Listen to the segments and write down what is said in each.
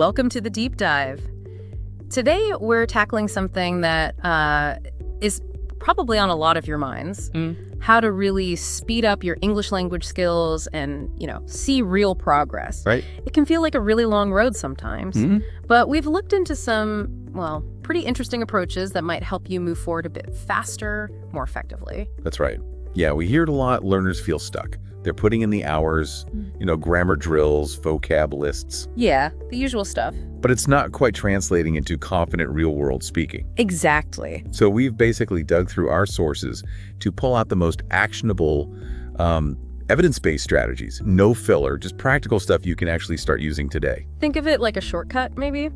welcome to the deep dive. Today, we're tackling something that is probably on a lot of your minds. How to really speed up your English language skills and, see real progress. Right. It can feel like a really long road sometimes, but we've looked into some, pretty interesting approaches that might help you move forward a bit faster, more effectively. That's right. Yeah, we hear it a lot. Learners feel stuck. They're putting in the hours, grammar drills, vocab lists. Yeah, the usual stuff. But it's not quite translating into confident real-world speaking. Exactly. So we've basically dug through our sources to pull out the most actionable, evidence-based strategies. No filler, just practical stuff you can actually start using today. Think of it like a shortcut, maybe,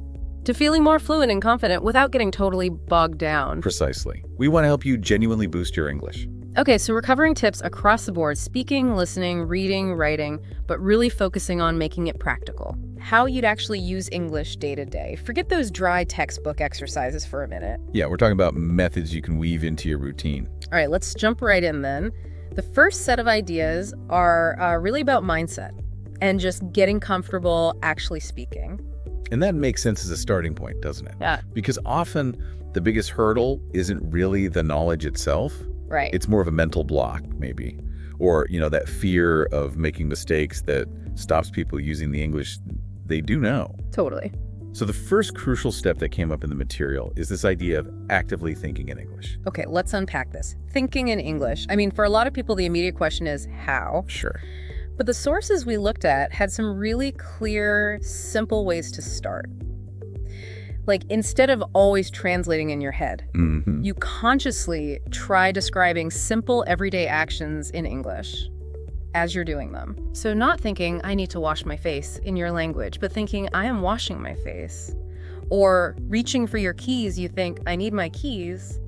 to feeling more fluent and confident without getting totally bogged down. Precisely. We want to help you genuinely boost your English. Okay, so we're covering tips across the board, speaking, listening, reading, writing, but really focusing on making it practical. How you'd actually use English day to day. Forget those dry textbook exercises for a minute. Yeah, we're talking about methods you can weave into your routine. All right, let's jump right in then. The first set of ideas are really about mindset and just getting comfortable actually speaking. And that makes sense as a starting point, doesn't it? Yeah. Because often the biggest hurdle isn't really the knowledge itself. Right. It's more of a mental block, maybe. Or, that fear of making mistakes that stops people using the English they do know. Totally. So the first crucial step that came up in the material is this idea of actively thinking in English. Okay, let's unpack this. Thinking in English. I mean, for a lot of people, the immediate question is how? Sure. But the sources we looked at had some really clear, simple ways to start. Like, instead of always translating in your head, you consciously try describing simple everyday actions in English as you're doing them. So not thinking, I need to wash my face in your language, but thinking, I am washing my face. Or reaching for your keys, you think, I need my keys.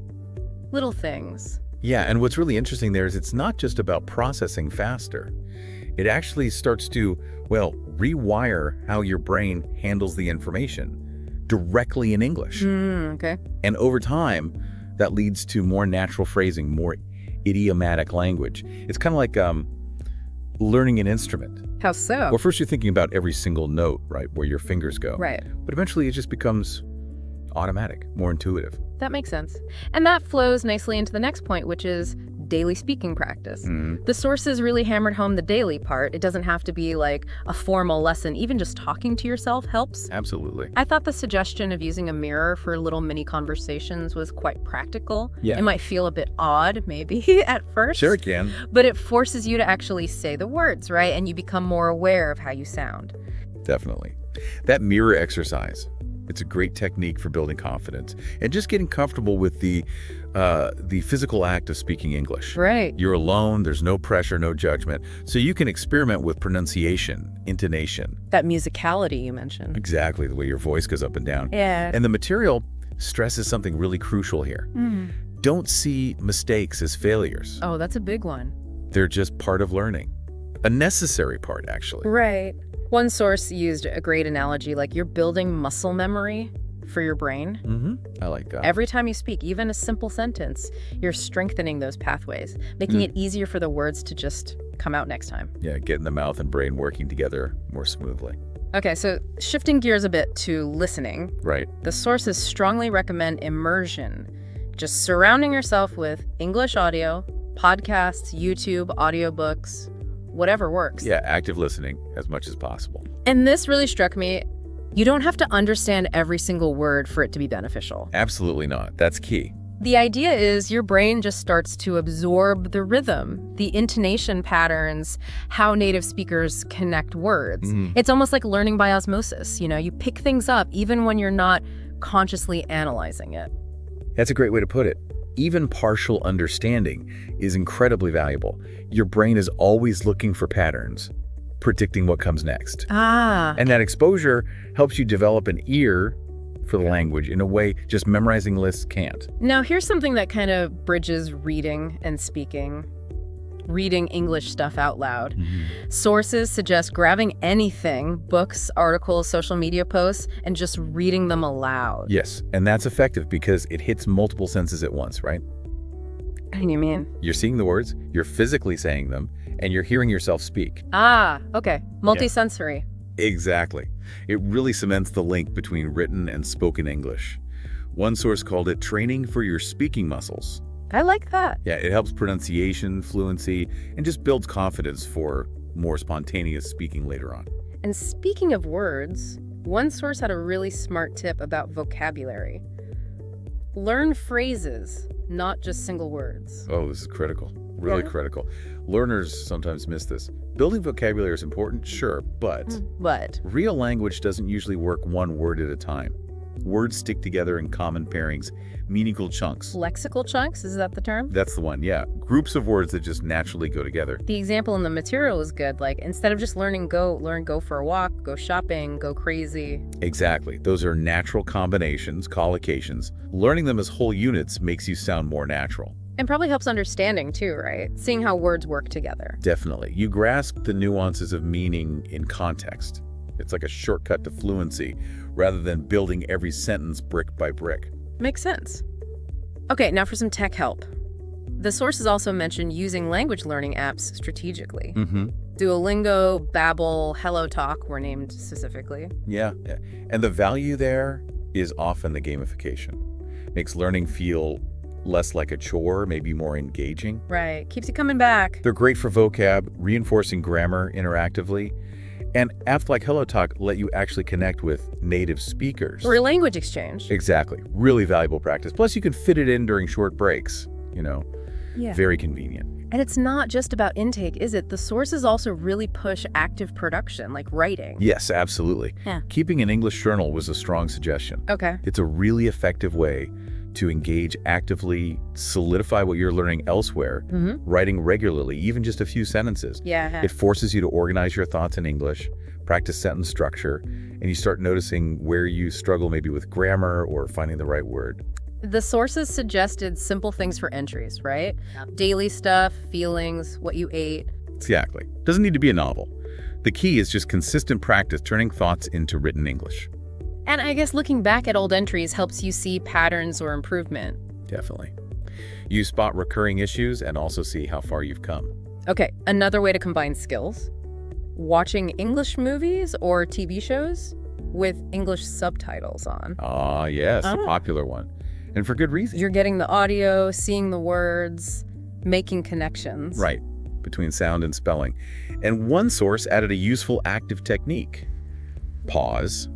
Little things. Yeah, and what's really interesting there is it's not just about processing faster. It actually starts to, rewire how your brain handles the information directly in English. Okay. And over time, that leads to more natural phrasing, more idiomatic language. It's kind of like learning an instrument. How so? Well, first you're thinking about every single note, right, where your fingers go. Right. But eventually it just becomes automatic, more intuitive. That makes sense. And that flows nicely into the next point, which is daily speaking practice. The sources really hammered home the daily part. It doesn't have to be like a formal lesson. Even just talking to yourself helps. Absolutely. I thought the suggestion of using a mirror for little mini conversations was quite practical. Yeah. It might feel a bit odd, maybe, at first. Sure it can. But it forces you to actually say the words, right? And you become more aware of how you sound. Definitely. That mirror exercise, it's a great technique for building confidence and just getting comfortable with the physical act of speaking English. Right. You're alone, there's no pressure, no judgment, so you can experiment with pronunciation, intonation. That musicality you mentioned. Exactly, the way your voice goes up and down. Yeah. And the material stresses something really crucial here. Don't see mistakes as failures. Oh, that's a big one. They're just part of learning. A necessary part, actually. Right. One source used a great analogy, like you're building muscle memory for your brain. I like that. Every time you speak, even a simple sentence, you're strengthening those pathways, making it easier for the words to just come out next time. Yeah, getting the mouth and brain working together more smoothly. Okay, so shifting gears a bit to listening. Right. The sources strongly recommend immersion, just surrounding yourself with English audio, podcasts, YouTube, audiobooks, whatever works. Yeah, active listening as much as possible. And this really struck me. You don't have to understand every single word for it to be beneficial. Absolutely not. That's key. The idea is your brain just starts to absorb the rhythm, the intonation patterns, how native speakers connect words. It's almost like learning by osmosis. You pick things up even when you're not consciously analyzing it. That's a great way to put it. Even partial understanding is incredibly valuable. Your brain is always looking for patterns, predicting what comes next. And that exposure helps you develop an ear for the language in a way just memorizing lists can't. Now, here's something that kind of bridges reading and speaking. Reading English stuff out loud. Sources suggest grabbing anything, books, articles, social media posts, and just reading them aloud. Yes, and that's effective because it hits multiple senses at once, right? What do you mean? You're seeing the words, you're physically saying them, and you're hearing yourself speak. Okay. Multisensory. Exactly. It really cements the link between written and spoken English. One source called it training for your speaking muscles. I like that. Yeah, it helps pronunciation, fluency, and just builds confidence for more spontaneous speaking later on. And speaking of words, one source had a really smart tip about vocabulary. Learn phrases, not just single words. Oh, this is critical. Really critical. Learners sometimes miss this. Building vocabulary is important, sure, but real language doesn't usually work one word at a time. Words stick together in common pairings, meaningful chunks. Lexical chunks, is that the term? That's the one, yeah. Groups of words that just naturally go together. The example in the material is good. Like, instead of just learning go, learn go for a walk, go shopping, go crazy. Exactly. Those are natural combinations, collocations. Learning them as whole units makes you sound more natural. And probably helps understanding too, right? Seeing how words work together. Definitely. You grasp the nuances of meaning in context. It's like a shortcut to fluency rather than building every sentence brick by brick. Makes sense. Okay, now for some tech help. The sources also mentioned using language learning apps strategically. Duolingo, Babbel, HelloTalk were named specifically. Yeah. And the value there is often the gamification. Makes learning feel less like a chore, maybe more engaging. Right. Keeps you coming back. They're great for vocab, reinforcing grammar interactively. And apps like HelloTalk let you actually connect with native speakers. For a language exchange. Exactly. Really valuable practice. Plus, you can fit it in during short breaks. Yeah. Very convenient. And it's not just about intake, is it? The sources also really push active production, like writing. Yes, absolutely. Yeah. Keeping an English journal was a strong suggestion. Okay. It's a really effective way to engage actively, solidify what you're learning elsewhere, writing regularly, even just a few sentences. Yeah. It forces you to organize your thoughts in English, practice sentence structure, and you start noticing where you struggle maybe with grammar or finding the right word. The sources suggested simple things for entries, right? Daily stuff, feelings, what you ate. Exactly. Doesn't need to be a novel. The key is just consistent practice turning thoughts into written English. And I guess looking back at old entries helps you see patterns or improvement. Definitely. You spot recurring issues and also see how far you've come. Okay, another way to combine skills. Watching English movies or TV shows with English subtitles on. Ah, yes, a popular one. And for good reason. You're getting the audio, seeing the words, making connections. Right, between sound and spelling. And one source added a useful active technique. Pause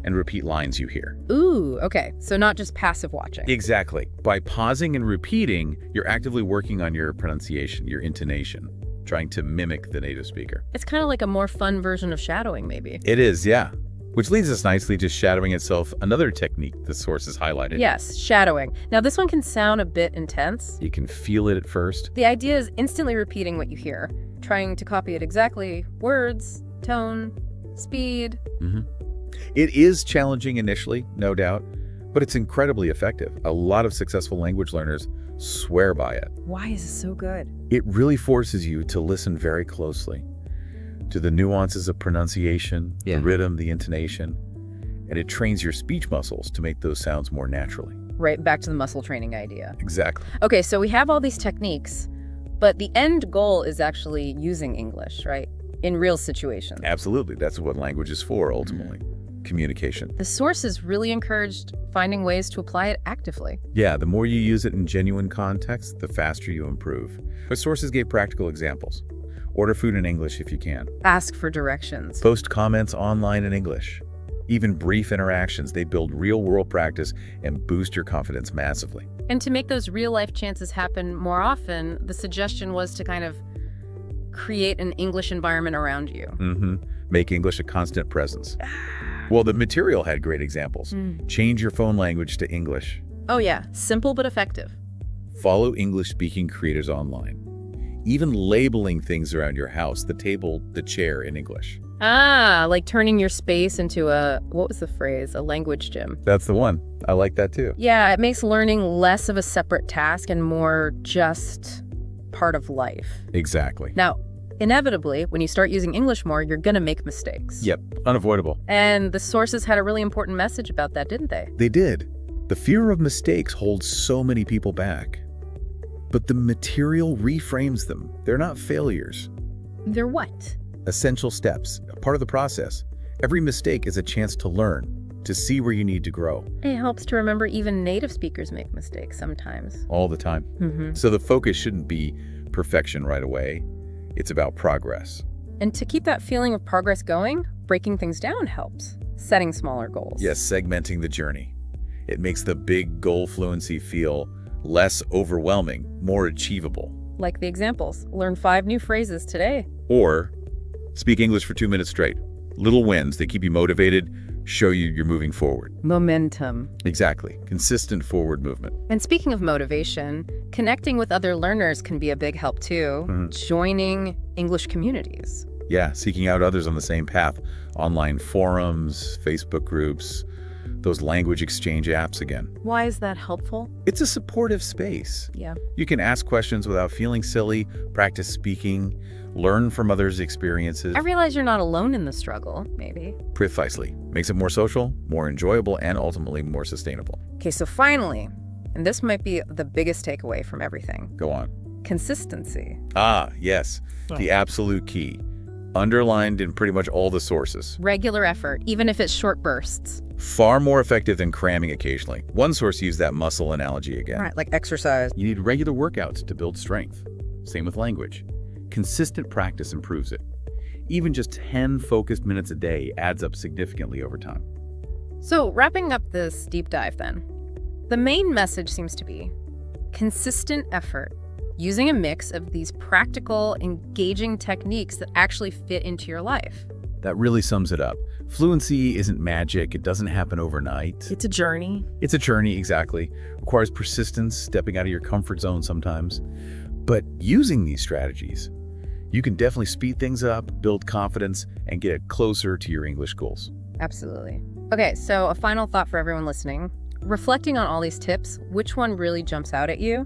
and repeat lines you hear. Ooh, okay. So not just passive watching. Exactly. By pausing and repeating, you're actively working on your pronunciation, your intonation, trying to mimic the native speaker. It's kind of like a more fun version of shadowing, maybe. It is, yeah. Which leads us nicely to shadowing itself, another technique the source has highlighted. Yes, shadowing. Now this one can sound a bit intense. You can feel it at first. The idea is instantly repeating what you hear, trying to copy it exactly, words, tone, speed. It is challenging initially, no doubt, but it's incredibly effective. A lot of successful language learners swear by it. Why is it so good? It really forces you to listen very closely to the nuances of pronunciation, the rhythm, the intonation, and it trains your speech muscles to make those sounds more naturally. Right, back to the muscle training idea. Exactly. Okay, so we have all these techniques, but the end goal is actually using English, right? In real situations. Absolutely. That's what language is for, ultimately. Communication. The sources really encouraged finding ways to apply it actively. Yeah, the more you use it in genuine context, the faster you improve. But sources gave practical examples. Order food in English if you can. Ask for directions. Post comments online in English. Even brief interactions, they build real-world practice and boost your confidence massively. And to make those real-life chances happen more often, the suggestion was to kind of create an English environment around you. Make English a constant presence. Well, the material had great examples. Change your phone language to English. Oh yeah, simple but effective. Follow English-speaking creators online. Even labeling things around your house, the table, the chair in English. Ah, like turning your space into a, what was the phrase? A language gym. That's the one. I like that too. Yeah, it makes learning less of a separate task and more just part of life. Exactly. Now, inevitably, when you start using English more, you're going to make mistakes. Yep, unavoidable. And the sources had a really important message about that, didn't they? They did. The fear of mistakes holds so many people back. But the material reframes them. They're not failures. They're what? Essential steps, a part of the process. Every mistake is a chance to learn, to see where you need to grow. It helps to remember even native speakers make mistakes sometimes. All the time. So the focus shouldn't be perfection right away. It's about progress. And to keep that feeling of progress going, breaking things down helps. Setting smaller goals. Yes, segmenting the journey. It makes the big goal fluency feel less overwhelming, more achievable. Like the examples. Learn 5 new phrases today. Or speak English for 2 minutes straight. Little wins that keep you motivated, show you you're moving forward. Momentum. Exactly. Consistent forward movement. And speaking of motivation, connecting with other learners can be a big help too. Joining English communities. Yeah, seeking out others on the same path. Online forums, Facebook groups, those language exchange apps again. Why is that helpful? It's a supportive space. Yeah. You can ask questions without feeling silly, practice speaking, learn from others' experiences. I realize you're not alone in the struggle, maybe. Precisely. Makes it more social, more enjoyable, and ultimately more sustainable. Okay, so finally, and this might be the biggest takeaway from everything. Go on. Consistency. Ah, yes. The absolute key. Underlined in pretty much all the sources. Regular effort, even if it's short bursts. Far more effective than cramming occasionally. One source used that muscle analogy again. Right, like exercise. You need regular workouts to build strength. Same with language. Consistent practice improves it. Even just 10 focused minutes a day adds up significantly over time. So wrapping up this deep dive then, the main message seems to be consistent effort, using a mix of these practical, engaging techniques that actually fit into your life. That really sums it up. Fluency isn't magic. It doesn't happen overnight. It's a journey. It's a journey, exactly. Requires persistence, stepping out of your comfort zone sometimes. But using these strategies, you can definitely speed things up, build confidence, and get closer to your English goals. Absolutely. Okay, so a final thought for everyone listening. Reflecting on all these tips, which one really jumps out at you?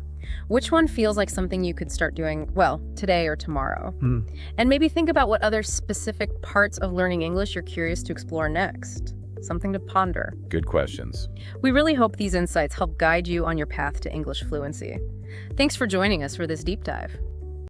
Which one feels like something you could start doing, well, today or tomorrow? And maybe think about what other specific parts of learning English you're curious to explore next. Something to ponder. Good questions. We really hope these insights help guide you on your path to English fluency. Thanks for joining us for this deep dive.